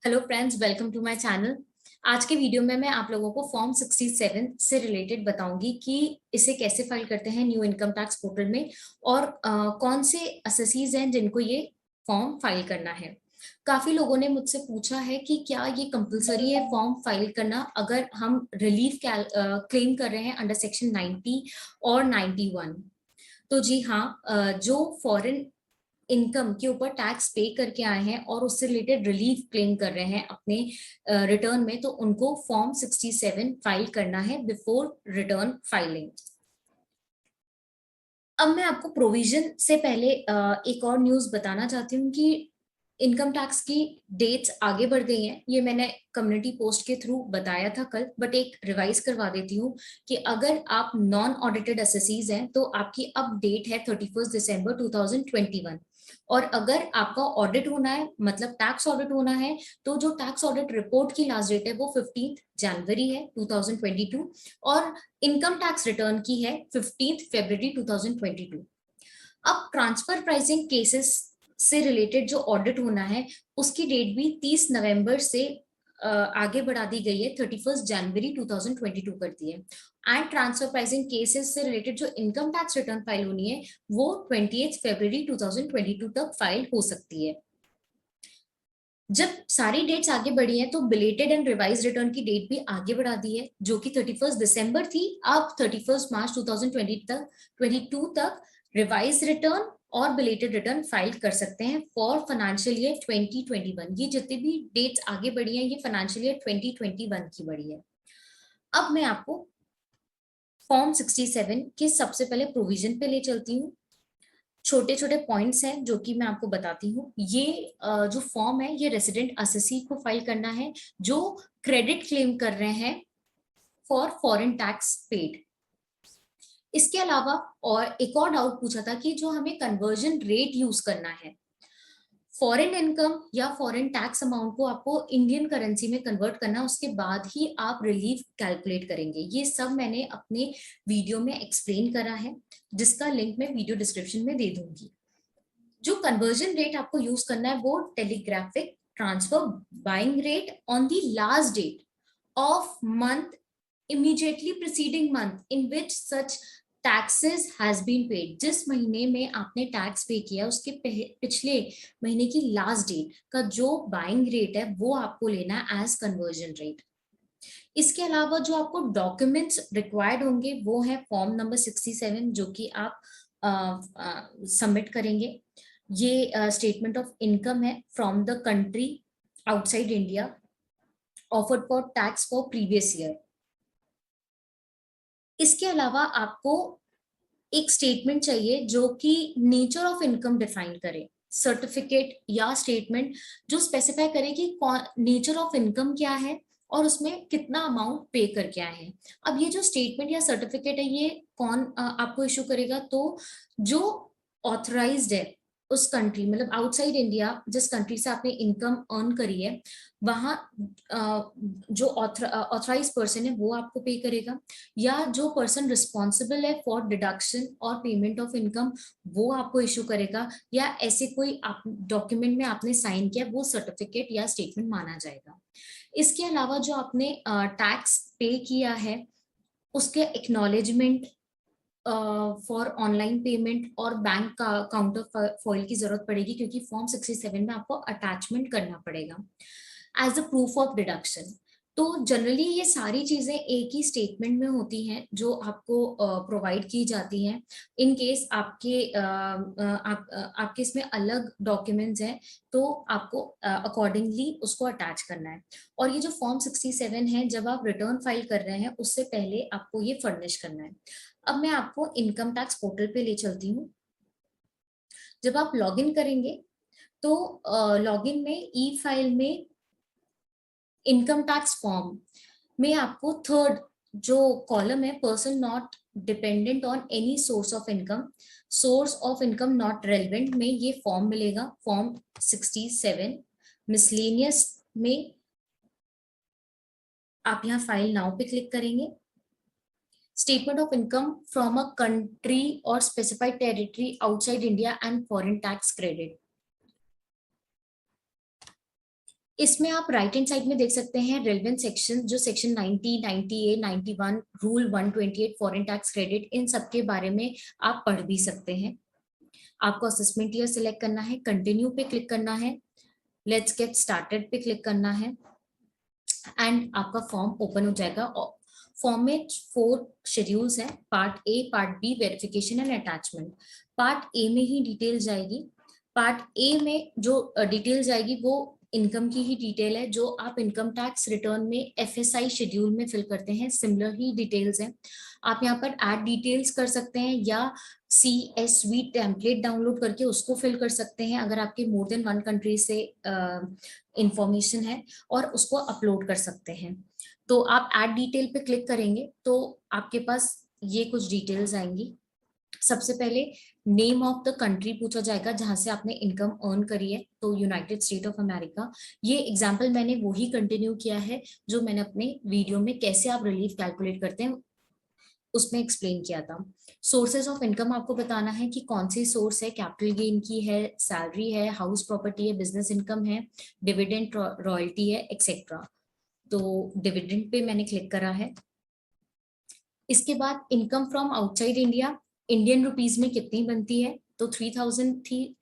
Hello friends, welcome to my channel. आज के video में मैं आप लोगों को फॉर्म 67 से रिलेटेड बताऊंगी कि इसे कैसे फाइल करते हैं न्यू इनकम टैक्स पोर्टल में और कौन से असेसीज हैं जिनको ये फॉर्म फाइल करना है। काफी लोगों ने मुझसे पूछा है कि क्या ये कंपलसरी है फॉर्म फाइल करना अगर हम रिलीफ क्लेम कर रहे हैं अंडर सेक्शन 90 और 91। तो जी हाँ, जो फॉरेन इनकम के ऊपर टैक्स पे करके आए हैं और उससे रिलेटेड रिलीफ क्लेम कर रहे हैं अपने रिटर्न में, तो उनको फॉर्म 67 फाइल करना है बिफोर रिटर्न फाइलिंग। अब मैं आपको प्रोविजन से पहले एक और न्यूज बताना चाहती हूँ कि इनकम टैक्स की डेट्स आगे बढ़ गई हैं। ये मैंने कम्युनिटी पोस्ट के थ्रू बताया था कल, बट एक रिवाइज करवा देती हूँ कि अगर आप नॉन ऑडिटेड असेसीज हैं तो आपकी अब डेट है 31 दिसंबर 2021। और अगर आपका ऑडिट होना है, मतलब टैक्स ऑडिट होना है, तो जो टैक्स ऑडिट रिपोर्ट की लास्ट डेट है वो 15 जनवरी है 2022 और इनकम टैक्स रिटर्न की है 15 फरवरी 2022। अब ट्रांसफर प्राइसिंग केसेस से रिलेटेड जो ऑडिट होना है उसकी डेट भी 30 नवंबर से आगे बढ़ा दी गई है, 31 जनवरी 2022 कर दी है। एंड ट्रांसफर प्राइसिंग केसेस से रिलेटेड जो इनकम टैक्स रिटर्न फाइल होनी है वो 28 फरवरी 2022 तक फाइल हो सकती है। जब सारी डेट्स आगे बढ़ी हैं तो बिलेटेड एंड रिवाइज रिटर्न की डेट भी आगे बढ़ा दी है, जो कि 31 दिसंबर थी, अब 31 मार्च 2020 तक 22 तक रिवाइज रिटर्न और बिलेटेड रिटर्न फाइल कर सकते हैं फॉर फाइनेंशियल ईयर 2021। ये जितनी भी डेट्स आगे बढ़ी हैं ये फाइनेंशियल ईयर 2021 की बढ़ी है। अब मैं आपको फॉर्म 67 के सबसे पहले प्रोविजन पे ले चलती हूँ। छोटे छोटे पॉइंट्स हैं जो कि मैं आपको बताती हूँ। ये जो फॉर्म है ये रेसिडेंट असेसी को फाइल करना है जो क्रेडिट क्लेम कर रहे हैं फॉर फॉरेन टैक्स पेड। इसके अलावा और एक और डाउट पूछा था कि जो हमें कन्वर्जन रेट यूज करना है, फॉरेन इनकम या फॉरेन टैक्स अमाउंट को आपको इंडियन करेंसी में कन्वर्ट करना, उसके बाद ही आप रिलीफ कैलकुलेट करेंगे। ये सब मैंने अपने वीडियो में एक्सप्लेन करा है, जिसका लिंक मैं वीडियो डिस्क्रिप्शन में दे दूंगी। जो कन्वर्जन रेट आपको यूज करना है वो telegraphic transfer buying rate on the last date of month immediately preceding month in which such taxes has been paid। जिस महीने में आपने टैक्स पे किया उसके पिछले महीने की लास्ट डेट का जो बाइंग रेट है वो आपको लेना है एज कन्वर्जन रेट। इसके अलावा जो आपको डॉक्यूमेंट्स रिक्वायर्ड होंगे वो है फॉर्म नंबर 67 जो कि आप सबमिट करेंगे। ये स्टेटमेंट ऑफ इनकम है from the country outside India offered for tax for previous year. इसके अलावा आपको एक स्टेटमेंट चाहिए जो कि नेचर ऑफ इनकम डिफाइन करे, सर्टिफिकेट या स्टेटमेंट जो स्पेसिफाई करे कि नेचर ऑफ इनकम क्या है और उसमें कितना अमाउंट पे करके आए हैं। अब ये जो स्टेटमेंट या सर्टिफिकेट है ये कौन आपको इशू करेगा, तो जो ऑथराइज्ड है उस कंट्री, मतलब आउटसाइड इंडिया जिस कंट्री से आपने इनकम अर्न करी है वहां जो ऑथराइज पर्सन है वो आपको पे करेगा, या जो पर्सन रिस्पॉन्सिबल है फॉर डिडक्शन और पेमेंट ऑफ इनकम वो आपको इशू करेगा, या ऐसे कोई आप डॉक्यूमेंट में आपने साइन किया वो सर्टिफिकेट या स्टेटमेंट माना जाएगा। इसके अलावा जो आपने टैक्स पे किया है उसके एक्नॉलेजमेंट फॉर ऑनलाइन पेमेंट और बैंक का काउंटर फॉइल की जरूरत पड़ेगी, क्योंकि फॉर्म 67 में आपको अटैचमेंट करना पड़ेगा as a proof of deduction. तो जनरली ये सारी चीजें एक ही स्टेटमेंट में होती हैं जो आपको प्रोवाइड की जाती हैं। इन केस आपके इसमें अलग डॉक्यूमेंट्स हैं तो आपको अकॉर्डिंगली उसको अटैच करना है। और ये जो फॉर्म 67 है जब आप रिटर्न फाइल कर रहे हैं उससे पहले आपको ये फर्निश करना है। अब मैं आपको इनकम टैक्स पोर्टल पे ले चलती हूँ। जब आप लॉगिन करेंगे तो लॉगिन में ई फाइल में इनकम टैक्स फॉर्म में आपको थर्ड जो कॉलम है, person not dependent on any source of income, source of income not relevant में ये फॉर्म मिलेगा, फॉर्म 67। मिसलेनियस में आप यहाँ फाइल नाउ पे क्लिक करेंगे। Statement of income from a country और specified territory outside India and foreign tax credit. इसमें आप राइट हैंड साइड में देख सकते हैं रेलेवेंट सेक्शन, जो section 90, 90A, 91, rule 128, foreign tax credit, इन सब के बारे में आप पढ़ भी सकते हैं। आपको असेसमेंट ईयर सिलेक्ट करना है, कंटिन्यू पे क्लिक करना है, लेट्स गेट स्टार्टेड पे क्लिक करना है एंड आपका फॉर्म ओपन हो जाएगा। फॉर्म में 4 शेड्यूल्स हैं, part A, part B, verification and attachment. Part A में ही डिटेल जाएगी। पार्ट ए में जो डिटेल जाएगी वो इनकम की ही डिटेल है, जो आप इनकम टैक्स रिटर्न में एफएसआई शेड्यूल में फिल करते हैं, सिमिलर ही डिटेल्स हैं। आप यहाँ पर ऐड डिटेल्स कर सकते हैं या CSV टेम्पलेट डाउनलोड करके उसको फिल कर सकते हैं अगर आपके मोर देन 1 कंट्री से इंफॉर्मेशन है, और उसको अपलोड कर सकते हैं। तो आप ऐड डिटेल पे क्लिक करेंगे तो आपके पास ये कुछ डिटेल्स आएंगी। सबसे पहले नेम ऑफ द कंट्री पूछा जाएगा जहां से आपने इनकम अर्न करी है, तो यूनाइटेड स्टेट ऑफ अमेरिका। ये एग्जांपल मैंने वही कंटिन्यू किया है जो मैंने अपने वीडियो में कैसे आप रिलीफ कैलकुलेट करते हैं उसमें एक्सप्लेन किया था। सोर्सेज ऑफ इनकम आपको बताना है कि कौन सी सोर्स है, कैपिटल गेन की है, सैलरी है, हाउस प्रॉपर्टी है, बिजनेस इनकम है, डिविडेंड रॉयल्टी है, एक्सेट्रा। तो डिविडेंड पे मैंने क्लिक करा है। इसके बाद income from outside India, Indian rupees में कितनी बनती है, तो 3000 थी।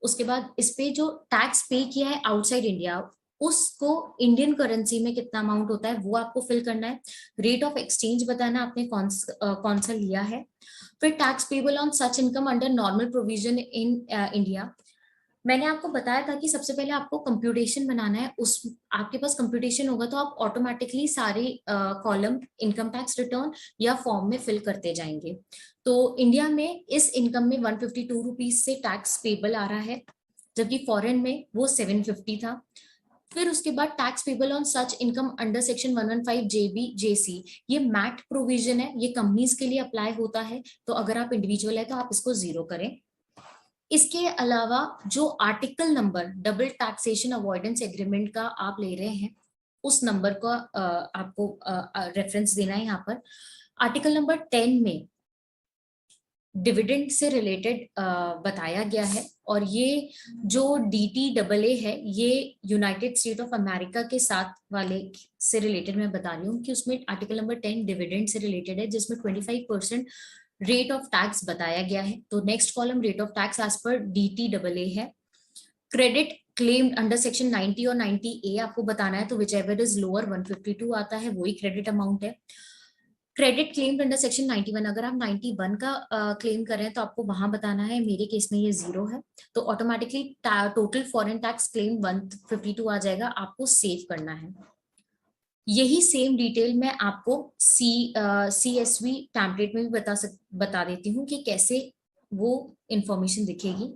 उसके बाद इस पे जो टैक्स पे किया है आउटसाइड इंडिया, उसको इंडियन करेंसी में कितना अमाउंट होता है वो आपको फिल करना है। रेट ऑफ एक्सचेंज बताना आपने कौन सा लिया है। फिर tax payable on such income under normal provision in India. मैंने आपको बताया था कि सबसे पहले आपको कंप्यूटेशन बनाना है, उस आपके पास कंप्यूटेशन होगा तो आप ऑटोमेटिकली सारे कॉलम इनकम टैक्स रिटर्न या फॉर्म में फिल करते जाएंगे। तो इंडिया में इस इनकम में 152 रुपीज से टैक्स पेबल आ रहा है, जबकि फॉरेन में वो 750 था। फिर उसके बाद tax payable on such income under section 115 JB JC, ये मैट प्रोविजन है, ये कंपनीज के लिए अप्लाई होता है, तो अगर आप इंडिविजुअल है तो आप इसको 0 करें। इसके अलावा जो article number double taxation avoidance agreement का आप ले रहे हैं, उस नंबर का आपको रेफरेंस देना है। यहाँ पर आर्टिकल नंबर 10 में डिविडेंड से रिलेटेड बताया गया है, और ये जो DTAA है ये यूनाइटेड स्टेट ऑफ अमेरिका के साथ वाले से रिलेटेड मैं बता रही हूँ कि उसमें आर्टिकल नंबर 10 डिविडेंड से रिलेटेड है, जिसमें 25% रेट ऑफ टैक्स बताया गया है। तो next column rate of tax as per DTAA है। क्रेडिट क्लेम्ड अंडर सेक्शन 90 और 90A आपको बताना है, तो विच एवर इज लोअर 152 आता है वही क्रेडिट अमाउंट है। क्रेडिट क्लेम्ड अंडर सेक्शन 91, अगर आप 91 का क्लेम कर रहे हैं तो आपको वहां बताना है, मेरे केस में ये 0 है, तो automatically total foreign tax claim 152 आ जाएगा, आपको सेव करना है। यही सेम डिटेल मैं आपको CSV टेम्पलेट में भी बता देती हूँ कि कैसे वो इंफॉर्मेशन दिखेगी।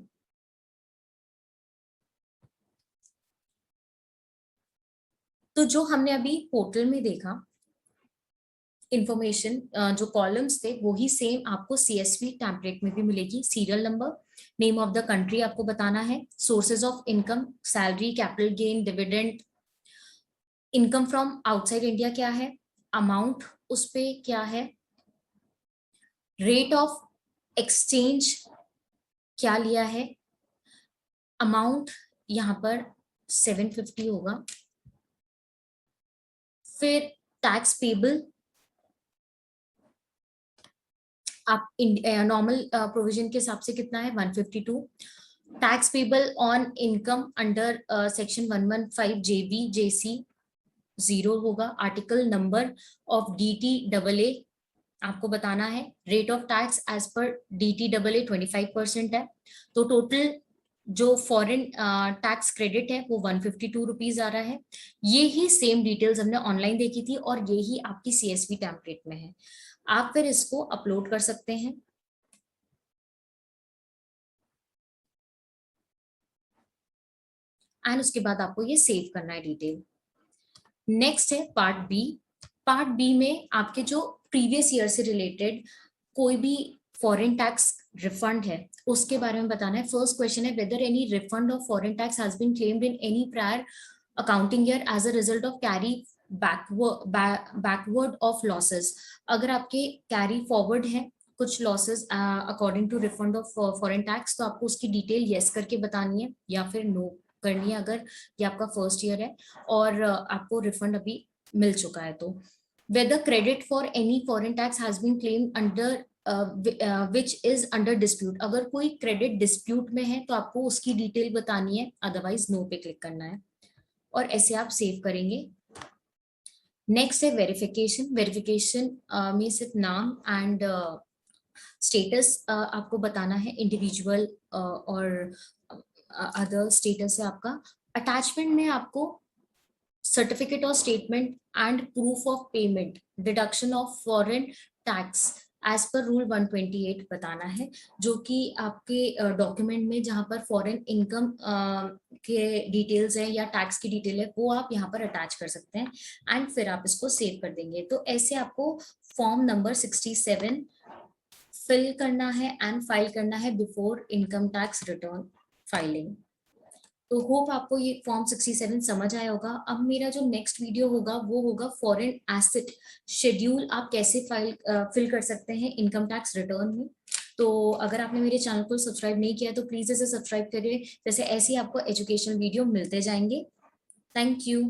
तो जो हमने अभी पोर्टल में देखा इंफॉर्मेशन, जो कॉलम्स थे वही सेम आपको CSV टेम्पलेट में भी मिलेगी। Serial number, name of the country आपको बताना है, sources of income, salary, capital gain, dividend, income from outside India क्या है, अमाउंट उस पे क्या है, रेट ऑफ एक्सचेंज क्या लिया है, अमाउंट यहाँ पर 750 होगा। फिर टैक्स पेबल आप नॉर्मल प्रोविजन के हिसाब से कितना है 152। Tax payable on income under section 115 JB JC 0 होगा। आर्टिकल नंबर ऑफ DTAA आपको बताना है। Rate of tax as per DTAA 25% है। तो टोटल जो फॉरेन टैक्स क्रेडिट है वो 152 रुपीज आ रहा है। ये ही सेम डिटेल्स हमने ऑनलाइन देखी थी और ये ही आपकी CSV टेम्पलेट में है। आप फिर इसको अपलोड कर सकते हैं। एंड उसके बाद आपको ये सेव करना है डिटेल। नेक्स्ट है पार्ट बी। पार्ट बी में आपके जो प्रीवियस ईयर से रिलेटेड कोई भी फॉरेन टैक्स रिफंड है उसके बारे में बताना है। फर्स्ट क्वेश्चन है whether any refund of foreign tax has been claimed in any prior accounting year as a result of carry backward of losses. अगर आपके कैरी फॉरवर्ड है कुछ losses according to refund of foreign tax, तो आपको उसकी detail yes करके बतानी है या फिर नो करनी है अगर ये आपका फर्स्ट ईयर है और आपको रिफंड अभी मिल चुका है तो। whether credit for any foreign tax has been claimed under which is under dispute, अगर कोई क्रेडिट डिस्प्यूट में है तो आपको उसकी डिटेल बतानी है, अदरवाइज नो पे क्लिक करना है और ऐसे आप सेव करेंगे। नेक्स्ट है वेरिफिकेशन। वेरिफिकेशन में सिर्फ नाम एंड स्टेटस आपको बताना है, इंडिविजुअल और अदर स्टेटस है आपका। अटैचमेंट में आपको सर्टिफिकेट और statement and proof of payment deduction of foreign tax as per rule 128 बताना है, जो कि आपके डॉक्यूमेंट में जहां पर फॉरेन इनकम के डिटेल्स है या टैक्स की डिटेल है वो आप यहाँ पर अटैच कर सकते हैं एंड फिर आप इसको सेव कर देंगे। तो ऐसे आपको फॉर्म नंबर 67 फिल करना है एंड फाइल करना है before income tax return filing. तो होप आपको ये फॉर्म 67 समझ आया होगा। अब मेरा जो नेक्स्ट वीडियो होगा वो होगा फॉरेन एसेट शेड्यूल आप कैसे फिल कर सकते हैं इनकम टैक्स रिटर्न में। तो अगर आपने मेरे चैनल को सब्सक्राइब नहीं किया तो प्लीज इसे सब्सक्राइब करिए, जैसे ऐसे ही आपको एजुकेशनल वीडियो मिलते जाएंगे। Thank you.